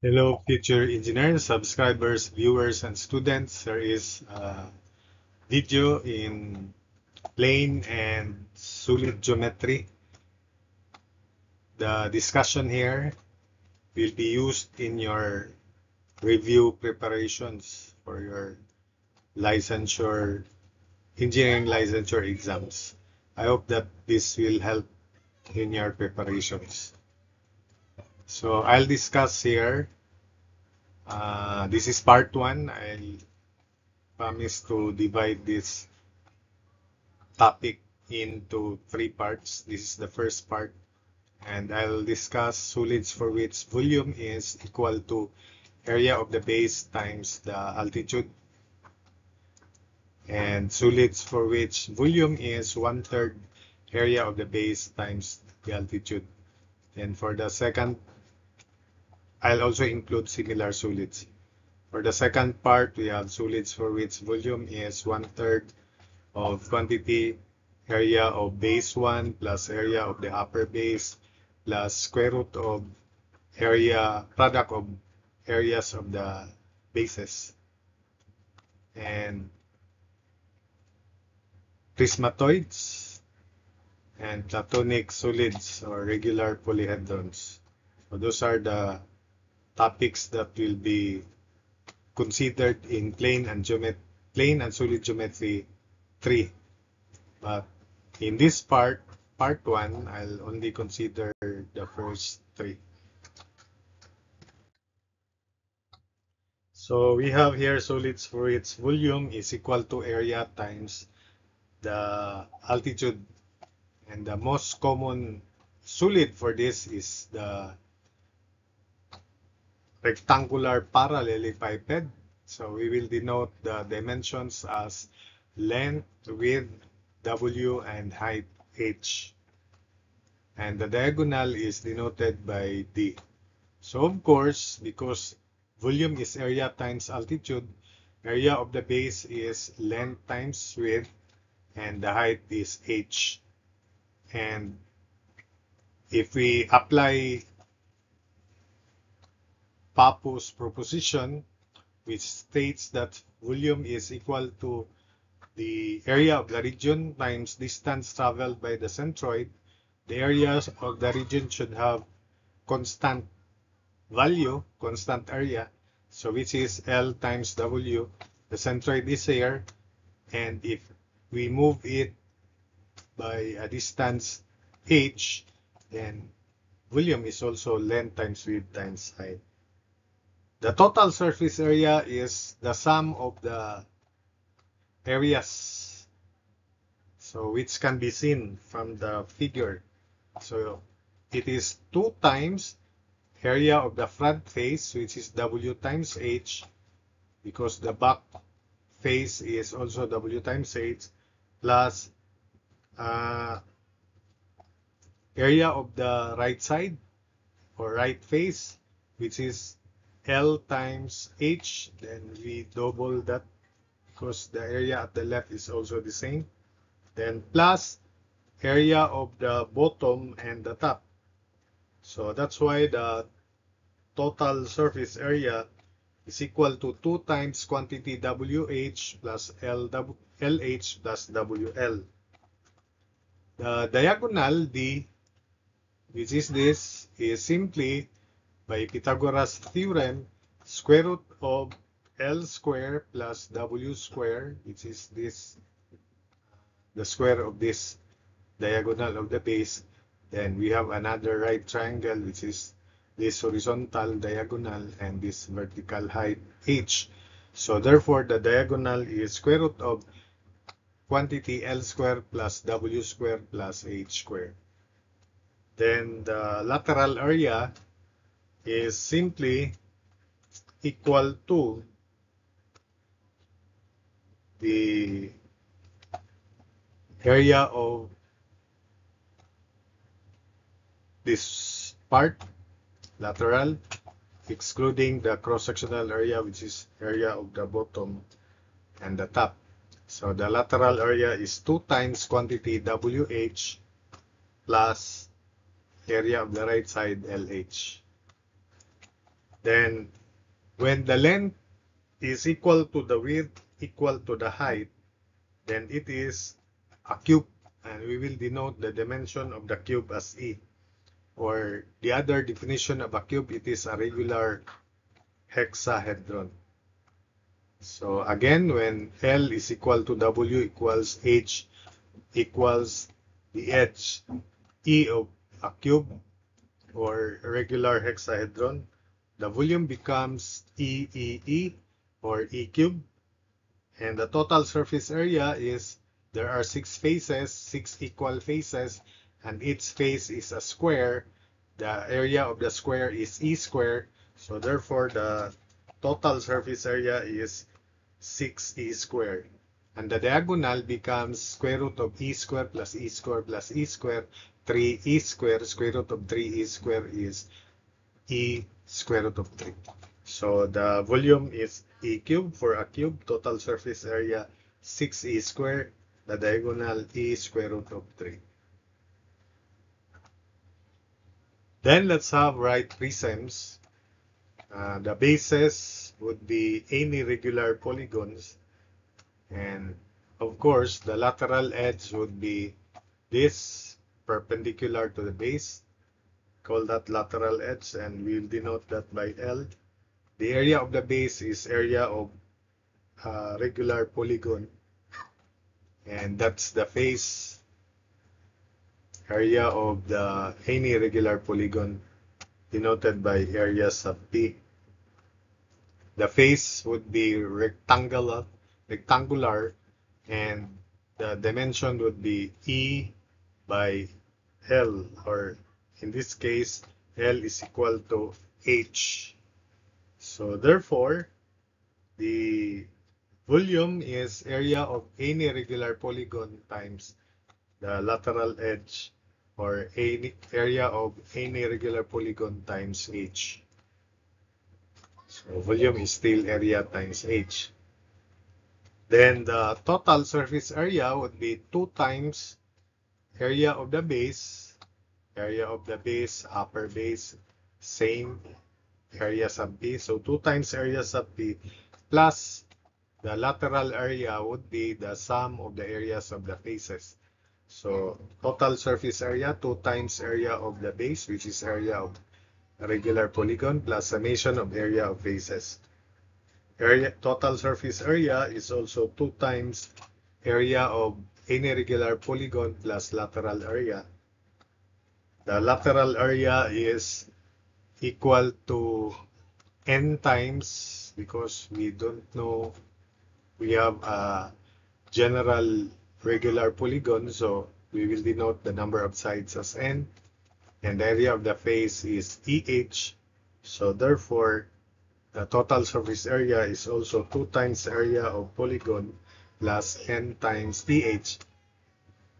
Hello, future engineers, subscribers, viewers, and students. There is a video in plane and solid geometry. The discussion here will be used in your review preparations for your licensure, engineering licensure exams. I hope that this will help in your preparations. So I'll discuss here. This is part one. I'll promise to divide this topic into three parts. This is the first part, and I'll discuss solids for which volume is equal to area of the base times the altitude, and solids for which volume is 1/3 area of the base times the altitude. And for the second, I'll also include similar solids. For the second part, we have solids for which volume is 1/3 of quantity area of base 1 plus area of the upper base plus square root of product of areas of the bases. And prismatoids and platonic solids or regular polyhedrons. So those are the topics that will be considered in plane and solid geometry 3. But in this part 1, I'll only consider the first 3. So we have here solids for its volume is equal to area times the altitude. And the most common solid for this is the rectangular parallelepiped. So we will denote the dimensions as length, width, W, and height, H. And the diagonal is denoted by D. So of course, because volume is area times altitude, area of the base is length times width, and the height is H. And if we apply Pappus proposition, which states that volume is equal to the area of the region times distance traveled by the centroid, the areas of the region should have constant value, constant area, so which is L times W. The centroid is here, and if we move it by a distance H, then volume is also length times width times height. The total surface area is the sum of the areas, so which can be seen from the figure. So it is 2 times area of the front face, which is W times H, because the back face is also W times H, plus area of the right side or right face, which is L times H. Then we double that because the area at the left is also the same. Then plus area of the bottom and the top. So that's why the total surface area is equal to 2 times quantity WH plus LH plus WL. The diagonal D, which is this, is simply by Pythagoras theorem square root of L square plus W square, which is this, the square of this diagonal of the base. Then we have another right triangle, which is this horizontal diagonal and this vertical height H. So therefore, the diagonal is square root of quantity L square plus W square plus H square. Then the lateral area is simply equal to the area of this part, lateral, excluding the cross-sectional area, which is area of the bottom and the top. So the lateral area is 2 times quantity WH plus area of the right side LH. Then when the length is equal to the width equal to the height, then it is a cube, and we will denote the dimension of the cube as E. Or the other definition of a cube, it is a regular hexahedron. So again, when L is equal to W equals H equals the edge E of a cube or regular hexahedron, the volume becomes E or E cube, and the total surface area is, there are 6 faces, 6 equal faces, and each face is a square. The area of the square is E square, so therefore the total surface area is 6E squared. And the diagonal becomes square root of E squared plus E squared plus E squared, 3E squared. Square root of 3E squared is E square root of 3. So the volume is E cubed for a cube, total surface area 6E squared, the diagonal E square root of 3. Then let's have right prisms. The bases would be any regular polygons, and of course the lateral edge would be this perpendicular to the base. Call that lateral edge, and we'll denote that by L. The area of the base is area of regular polygon, and that's the face area of any regular polygon, denoted by area sub P. The face would be rectangular, and the dimension would be E by L, or in this case, L is equal to H. So therefore, the volume is area of any regular polygon times the lateral edge, or any area of any regular polygon times H. So volume is still area times H. Then the total surface area would be 2 times area of the base, upper base, same area sub P. So 2 times area sub P plus the lateral area would be the sum of the areas of the faces. So total surface area 2 times area of the base, which is area of a regular polygon, plus summation of area of faces. Total surface area is also 2 times area of any regular polygon plus lateral area. The lateral area is equal to n times, because we don't know, we have a general regular polygon, so we will denote the number of sides as n, and the area of the face is EH. So therefore, the total surface area is also 2 times area of polygon plus n times EH.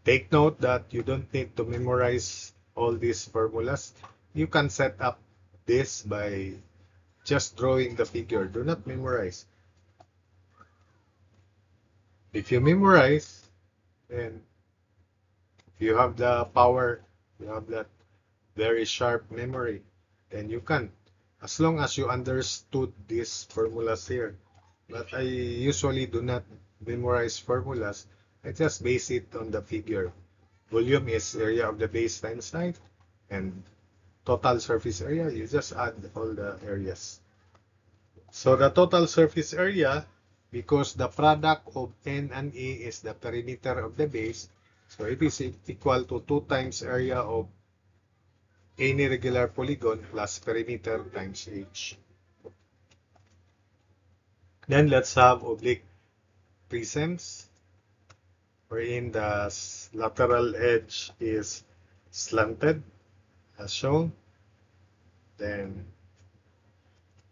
Take note that you don't need to memorize all these formulas. You can set up this by just drawing the figure. Do not memorize. If you memorize, then you have the power, you have that very sharp memory, then you can, as long as you understood these formulas here. But I usually do not memorize formulas. I just base it on the figure. Volume is area of the base times height, and total surface area, you just add all the areas. So the total surface area, because the product of N and E is the perimeter of the base, so it is equal to 2 times area of any regular polygon plus perimeter times H. Then let's have oblique prisms, wherein the lateral edge is slanted, as shown. Then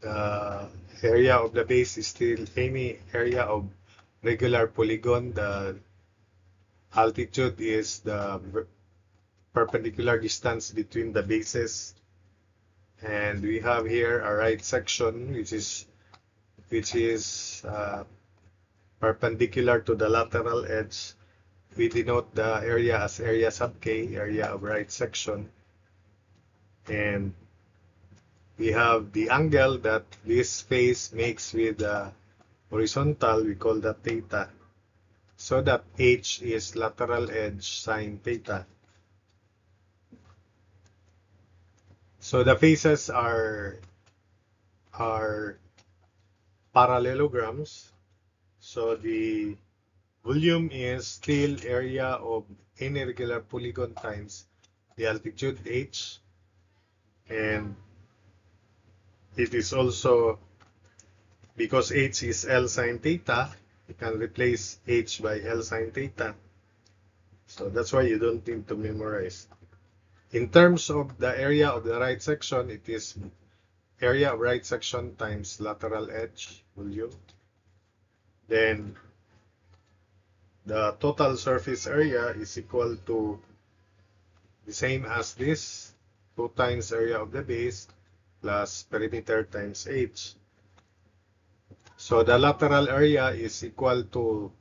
the area of the base is still any area of regular polygon. The altitude is the perpendicular distance between the bases. And we have here a right section, which is perpendicular to the lateral edge. We denote the area as area sub K, area of right section. And we have the angle that this face makes with the horizontal, we call that theta. So that h is lateral edge sine theta. So the faces are parallelograms. So the volume is still area of any regular polygon times the altitude h, and it is also, because h is L sine theta, you can replace h by L sine theta. So that's why you don't need to memorize. In terms of the area of the right section, it is area of right section times lateral edge volume. Then the total surface area is equal to the same as this, 2 times area of the base plus perimeter times h. So the lateral area is equal to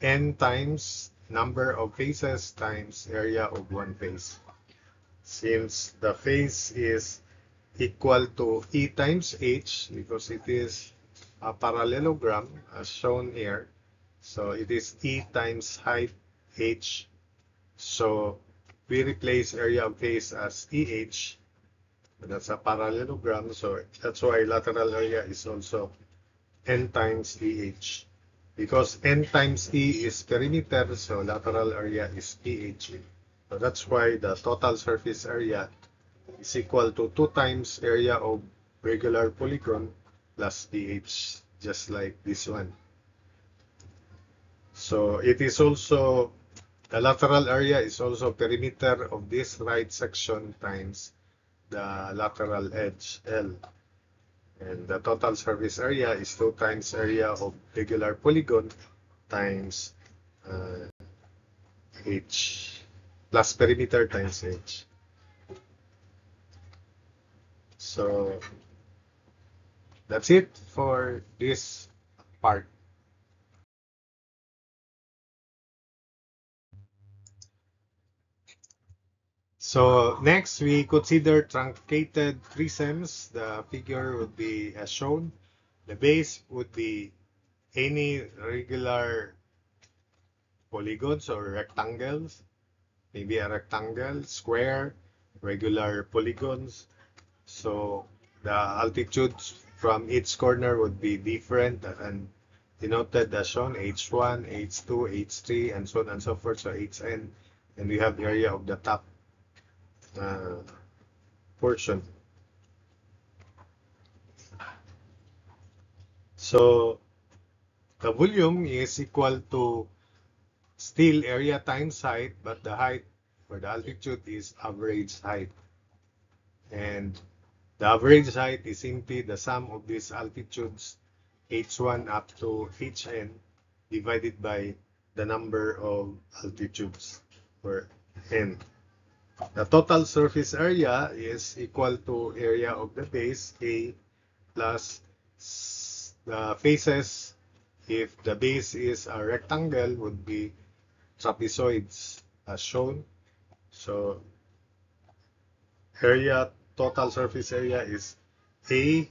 n times number of faces times area of one face. Since the face is equal to E times H, because it is a parallelogram as shown here, so it is E times height H. So we replace area of face as EH. That's a parallelogram, so that's why lateral area is also N times EH. Because N times E is perimeter, so lateral area is PH. So that's why the total surface area is equal to 2 times area of regular polygon plus PH, just like this one. So it is also, the lateral area is also perimeter of this right section times the lateral edge L. And the total surface area is 2 times area of regular polygon times H plus perimeter times H. So that's it for this part. So next we consider truncated prisms. The figure would be as shown. The base would be any regular polygons or rectangles, maybe a rectangle, square, regular polygons. So the altitudes from each corner would be different and denoted as shown, H1, H2, H3, and so on and so forth, so Hn. And we have area of the top portion. So the volume is equal to still area times height, but the height or the altitude is average height. And the average height is simply the sum of these altitudes, h1 up to hn, divided by the number of altitudes, or n. The total surface area is equal to area of the base, A, plus the faces, if the base is a rectangle, would be trapezoids, as shown. So total surface area is A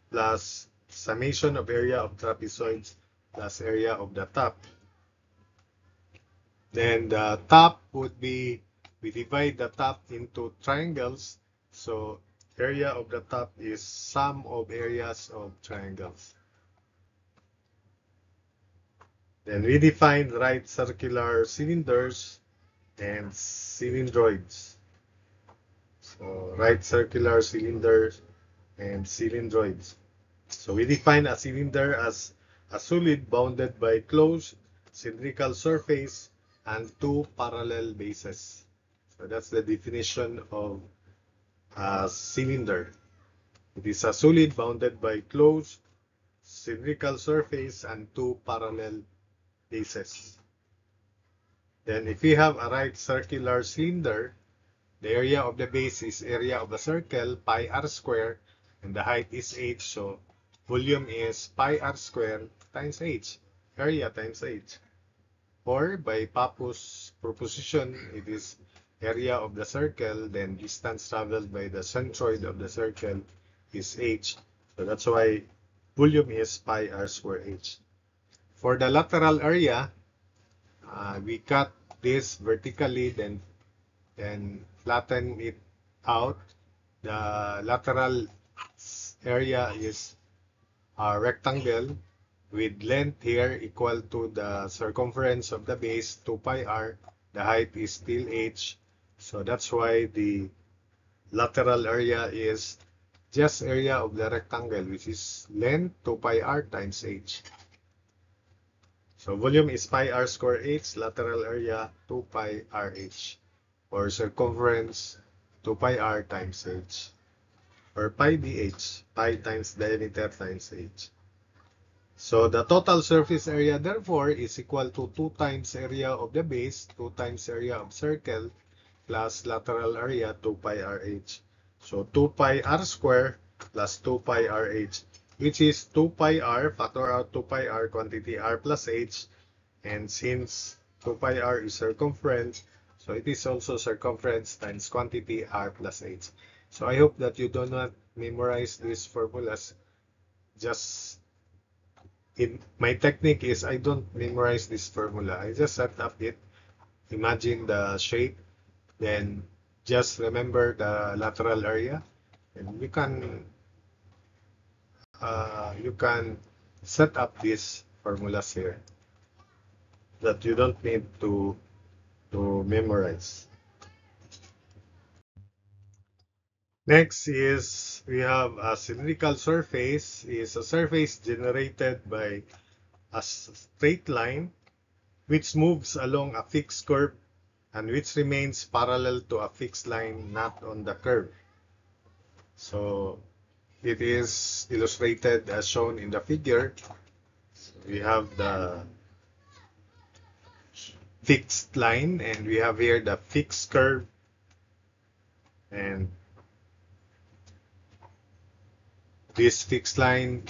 plus summation of area of trapezoids plus area of the top. Then the top would be, we divide the top into triangles, so area of the top is sum of areas of triangles. Then we define right circular cylinders and cylindroids. So right circular cylinders and cylindroids. So we define a cylinder as a solid bounded by closed cylindrical surface and 2 parallel bases. So that's the definition of a cylinder. It is a solid bounded by closed cylindrical surface and 2 parallel bases. Then if we have a right circular cylinder, the area of the base is area of the circle, pi r square, and the height is h, so volume is pi r square times h, area times h. Or by Pappus proposition, it is area of the circle, then distance traveled by the centroid of the circle is h. So that's why volume is pi r square h. For the lateral area, we cut this vertically, then flatten it out. The lateral area is a rectangle with length here equal to the circumference of the base 2 pi r. The height is still h. So that's why the lateral area is just area of the rectangle, which is length 2 pi r times h. So volume is pi r square h, lateral area 2 pi r h, or circumference 2 pi r times h, or pi dh, pi times diameter times h. So the total surface area therefore is equal to 2 times area of the base, 2 times area of circle, plus lateral area 2 pi rh. So 2 pi r square plus 2 pi rh, which is 2 pi r, factor out 2 pi r, quantity r plus h, and since 2 pi r is circumference, so it is also circumference times quantity r plus h. So I hope that you do not memorize these formulas. Just my technique is I don't memorize this formula. I just set up it, imagine the shape, then just remember the lateral area, and you can set up these formulas here that you don't need to memorize. Next is we have a cylindrical surface is a surface generated by a straight line which moves along a fixed curve and which remains parallel to a fixed line not on the curve. So it is illustrated as shown in the figure. So we have the fixed line and we have here the fixed curve, and this fixed line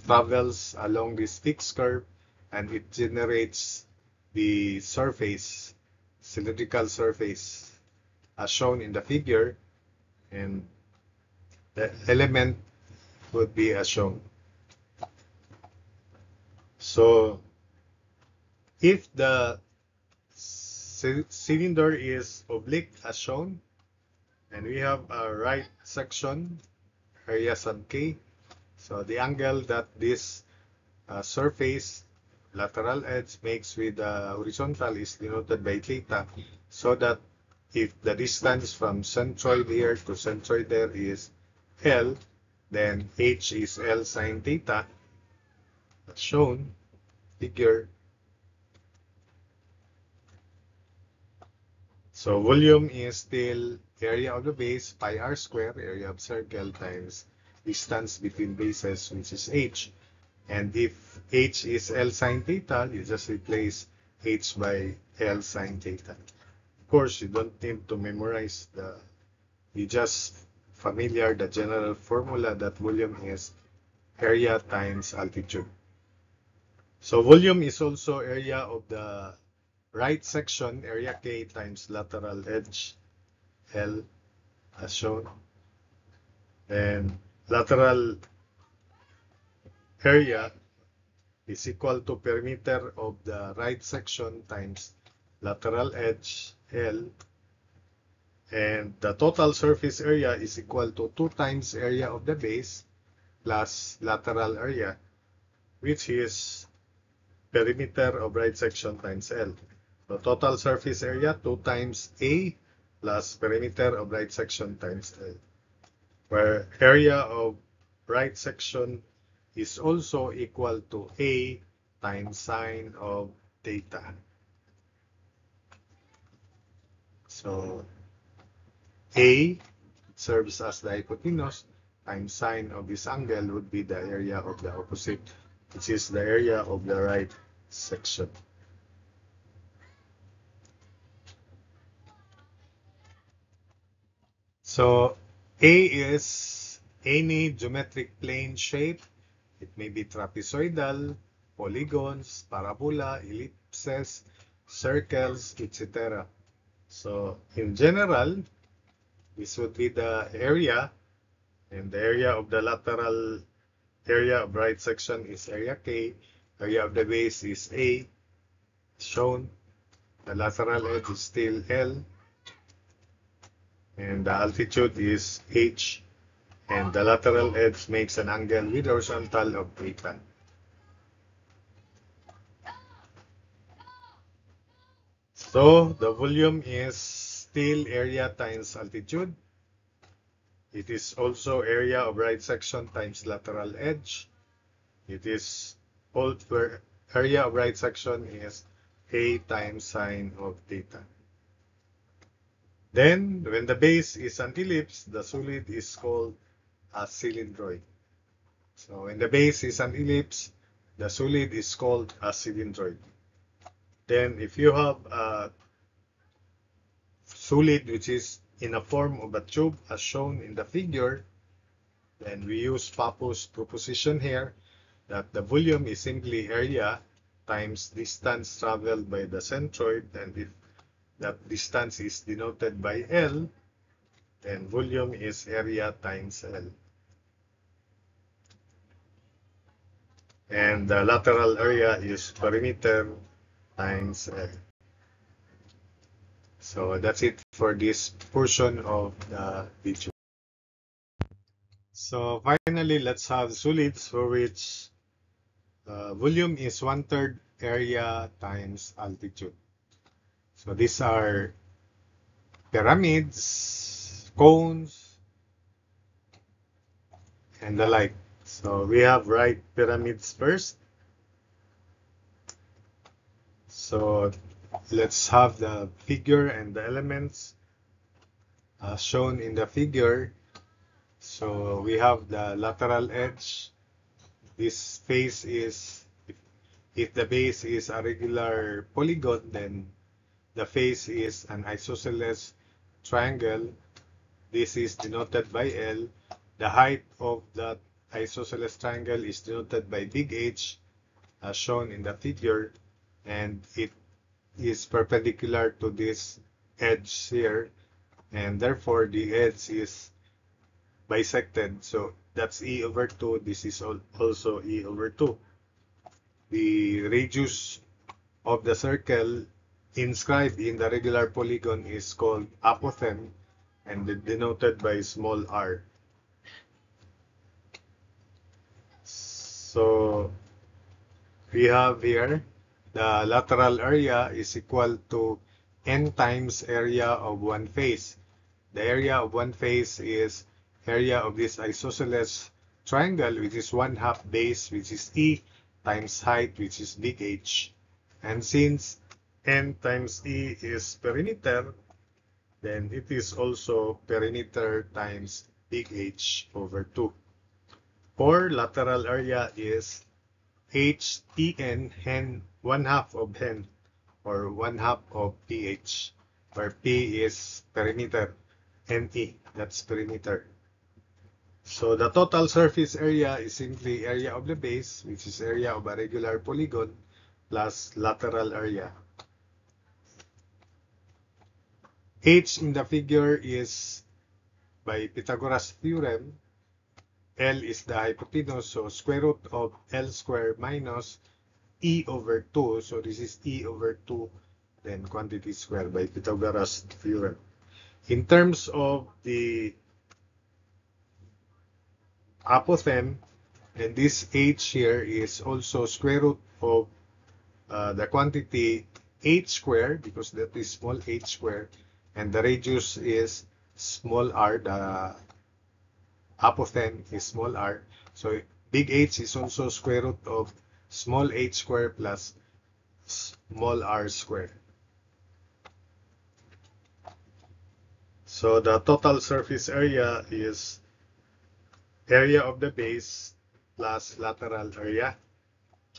travels along this fixed curve and it generates the surface, cylindrical surface as shown in the figure, and the element would be as shown. So if the cylinder is oblique as shown, and we have a right section, area sub k, so the angle that this surface, lateral edge, makes with the horizontal is denoted by theta, so that if the distance from centroid here to centroid there is L, then H is L sine theta, as shown figure. So volume is still area of the base, pi r square, area of circle, times distance between bases, which is h. And if h is L sine theta, you just replace h by L sine theta. Of course, you don't need to memorize you just familiar the general formula that volume is area times altitude. So volume is also area of the right section, area K times lateral edge L as shown. And lateral area is equal to perimeter of the right section times lateral edge L. And the total surface area is equal to 2 times area of the base plus lateral area, which is perimeter of right section times L. So total surface area 2 times A plus perimeter of right section times L, where area of right section is also equal to A times sine of theta. So A serves as the hypotenuse times sine of this angle would be the area of the opposite, which is the area of the right section. So A is any geometric plane shape. It may be trapezoidal, polygons, parabola, ellipses, circles, etc. So in general, this would be the area, And the area of the lateral area of right section is area K. Area of the base is A, shown. The lateral edge is still L. And the altitude is H. And the lateral edge makes an angle with horizontal of theta. So the volume is still area times altitude. It is also area of right section times lateral edge. It is all where area of right section is A times sine of theta. Then, when the base is an ellipse, the solid is called a cylindroid. So when the base is an ellipse, the solid is called a cylindroid. Then if you have a solid which is in a form of a tube as shown in the figure, then we use Pappus proposition here that the volume is simply area times distance traveled by the centroid, and if that distance is denoted by L, then volume is area times L. And the lateral area is perimeter times L. So that's it for this portion of the video. So finally, let's have solids for which volume is 1/3 area times altitude. So these are pyramids, cones, and the like. So we have right pyramids first. So let's have the figure and the elements shown in the figure. So we have the lateral edge. This face is, if the base is a regular polygon, then the face is an isosceles triangle. This is denoted by L. The height of that isosceles triangle is denoted by big H, as shown in the figure, and it is perpendicular to this edge here, and therefore the edge is bisected. So that's E over 2. This is also E over 2. The radius of the circle inscribed in the regular polygon is called apothem and denoted by small r. So we have here the lateral area is equal to n times area of one face. The area of one face is area of this isosceles triangle, which is 1/2 base, which is E, times height, which is big H. And since n times E is perimeter, then it is also perimeter times big H over 2. Or lateral area is HTN, hen, 1/2 of hen, or 1/2 of PH, where P is perimeter, NE, that's perimeter. So the total surface area is simply area of the base, which is area of a regular polygon, plus lateral area. H in the figure is by Pythagoras theorem. L is the hypotenuse, so square root of L squared minus E over 2. So this is E over 2, then quantity squared by Pythagoras theorem. In terms of the apothem, and this H here is also square root of the quantity H squared, because that is small h squared, and the radius is small r, the apothem is small r. So big H is also square root of small h squared plus small r squared. So the total surface area is area of the base plus lateral area.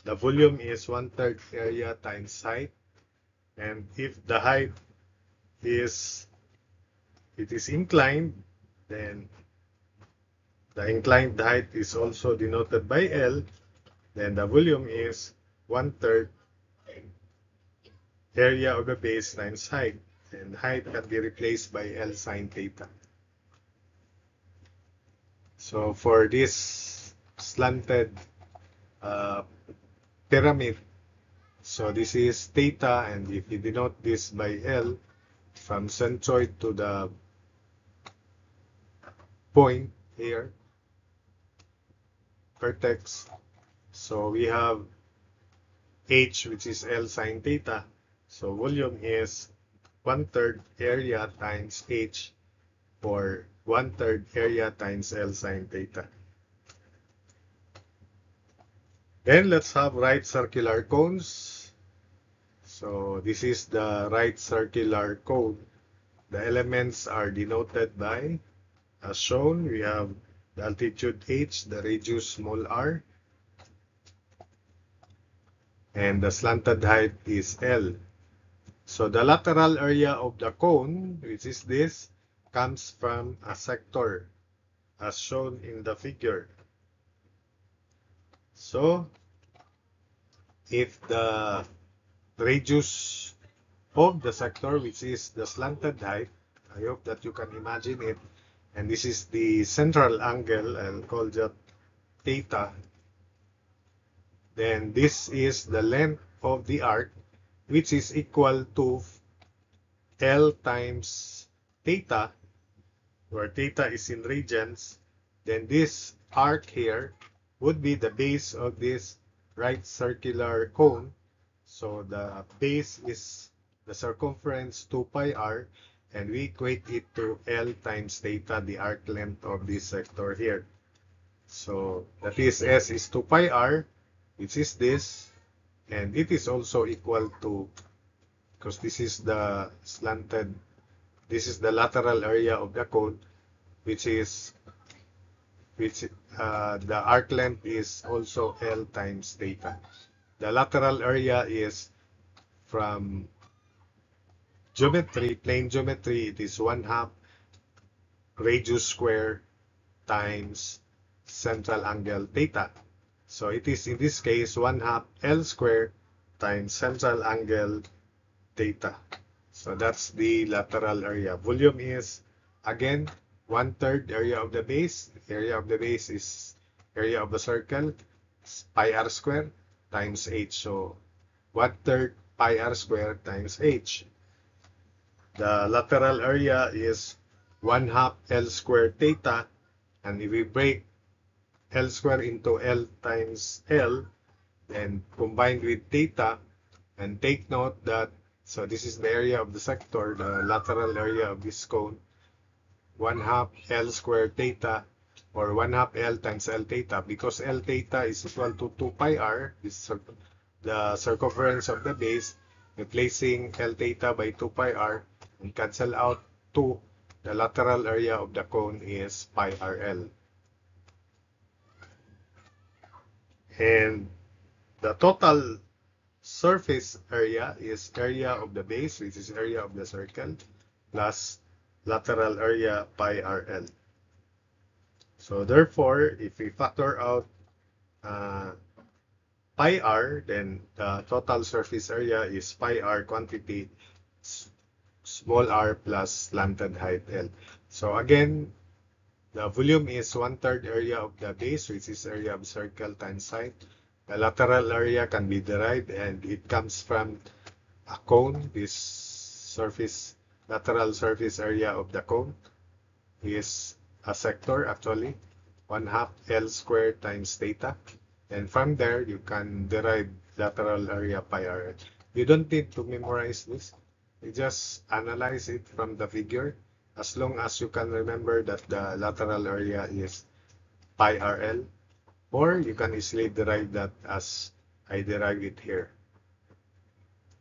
The volume is 1/3 area times height. And if the height is, it is inclined, then the inclined height is also denoted by L. Then the volume is 1/3 area of the base times height. And height can be replaced by L sine theta. So for this slanted pyramid, so this is theta, and if you denote this by L, from centroid to the point here, vertex, so we have H, which is L sine theta. So volume is 1/3 area times H, or 1/3 area times L sine theta. Then let's have right circular cones. So this is the right circular cone. The elements are denoted by, as shown, we have the altitude H, the radius small r, and the slanted height is L. So the lateral area of the cone, which is this, comes from a sector, as shown in the figure. So if the radius of the sector, which is the slanted height, I hope that you can imagine it, and this is the central angle, I'll call that theta, then this is the length of the arc, which is equal to L times theta, where theta is in radians. Then this arc here would be the base of this right circular cone. So the base is the circumference 2 pi r, and we equate it to L times theta, the arc length of this sector here. So that is S is 2 pi r, which is this, and it is also equal to, because this is the slanted, this is the lateral area of the cone, which is the arc length is also L times theta. The lateral area is, from geometry, plane geometry, it is 1/2 radius square times central angle theta. So it is, in this case, 1/2 L square times central angle theta. So that's the lateral area. Volume is, again, 1/3 area of the base. Area of the base is area of the circle, pi r square times h. So 1/3 pi r square times h. The lateral area is 1/2 L square theta, and if we break L square into L times L, then combined with theta, and take note that, so this is the area of the sector, the lateral area of this cone, 1/2 L square theta, or 1/2 L times L theta, because L theta is equal to 2 pi r, this is the circumference of the base. Replacing L theta by 2 pi r and cancel out 2, the lateral area of the cone is pi rl. And the total surface area is area of the base, which is area of the circle, plus lateral area pi rl. So therefore, if we factor out pi r, then the total surface area is pi r quantity small r plus slanted height L. So again, the volume is 1/3 area of the base, which is area of circle times height. The lateral area can be derived, and it comes from a cone. This surface, lateral surface area of the cone is a sector, actually, 1/2 L squared times theta. And from there, you can derive lateral area pi r. You don't need to memorize this. You just analyze it from the figure, as long as you can remember that the lateral area is pi rl, or you can easily derive that as I derive it here.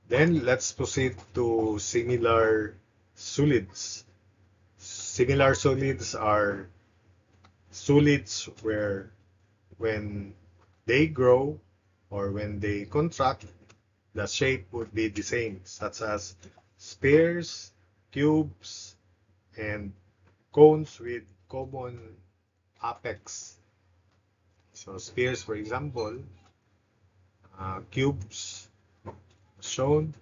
Then let's proceed to similar solids. Similar solids are solids where when they grow or when they contract, the shape would be the same, such as spheres, cubes, and cones with common apex. So spheres, for example, cubes shown,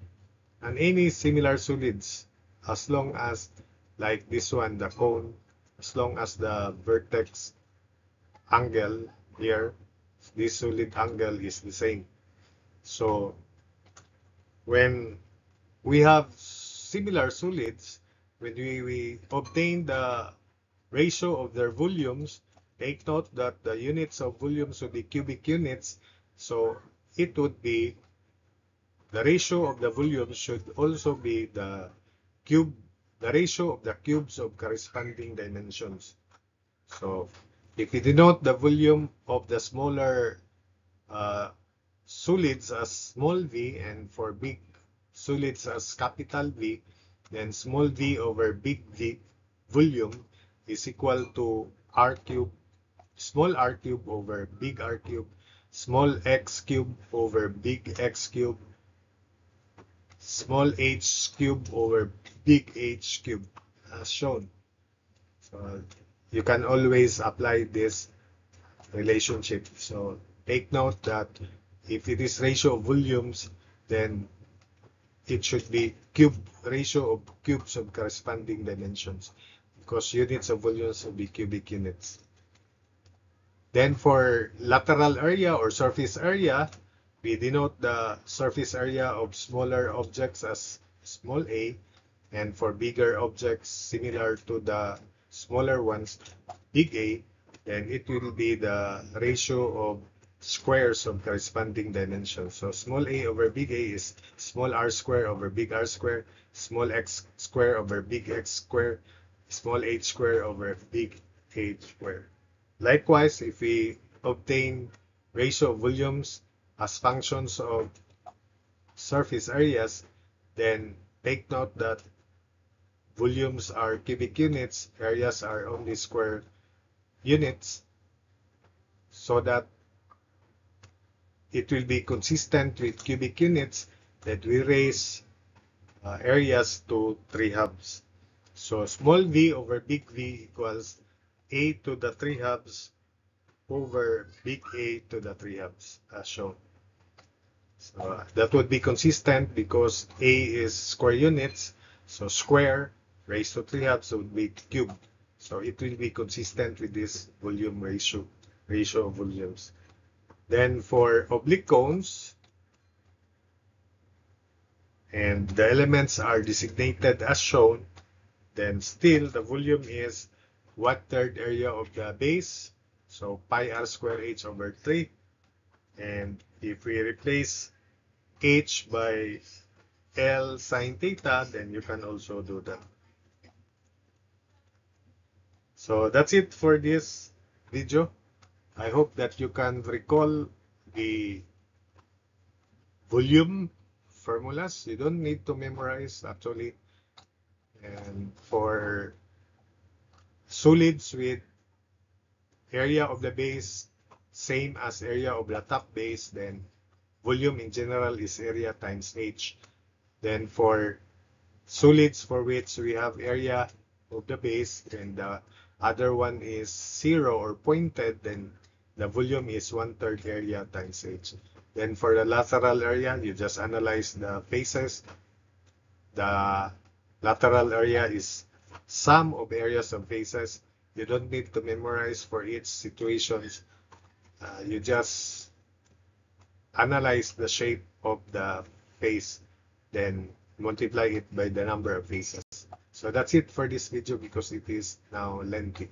and any similar solids, as long as, like this one, the cone, as long as the vertex angle here, this solid angle is the same. So when we have similar solids, when we obtain the ratio of their volumes, take note that the units of volumes would be cubic units. So it would be the ratio of the volume should also be the ratio of the cubes of corresponding dimensions. So if we denote the volume of the smaller solids as small v, and for big solids as capital V, then small v over big V volume is equal to r cube, small r cube over big R cube, small x cube over big X cube, small h cube over big H cube, as shown. So you can always apply this relationship. So take note that if it is ratio of volumes, then it should be ratio of cubes of corresponding dimensions, because units of volumes will be cubic units. Then for lateral area or surface area, we denote the surface area of smaller objects as small a, and for bigger objects similar to the smaller ones, big A, then it will be the ratio of squares of corresponding dimensions. So small a over big A is small r square over big R square, small x square over big X square, small h square over big H square. Likewise, if we obtain ratio of volumes as functions of surface areas, then take note that volumes are cubic units, areas are only square units, so that it will be consistent with cubic units that we raise areas to 3 halves. So small v over big V equals a to the 3 halves over big A to the 3 halves, as shown. So that would be consistent because A is square units, so square raised to 3 halves would be cube. So it will be consistent with this volume ratio of volumes. Then for oblique cones, and the elements are designated as shown, then still the volume is 1/3 area of the base, so pi r square h over 3. And if we replace h by L sine theta, then you can also do that. So that's it for this video. I hope that you can recall the volume formulas. You don't need to memorize actually. And for solids with area of the base same as area of the top base, then volume in general is area times h. Then for solids for which we have area of the base and the other one is 0 or pointed, then the volume is 1/3 area times h. Then for the lateral area, you just analyze the faces. The lateral area is sum of areas of faces. You don't need to memorize for each situations. You just analyze the shape of the face, then multiply it by the number of faces. So that's it for this video because it is now lengthy.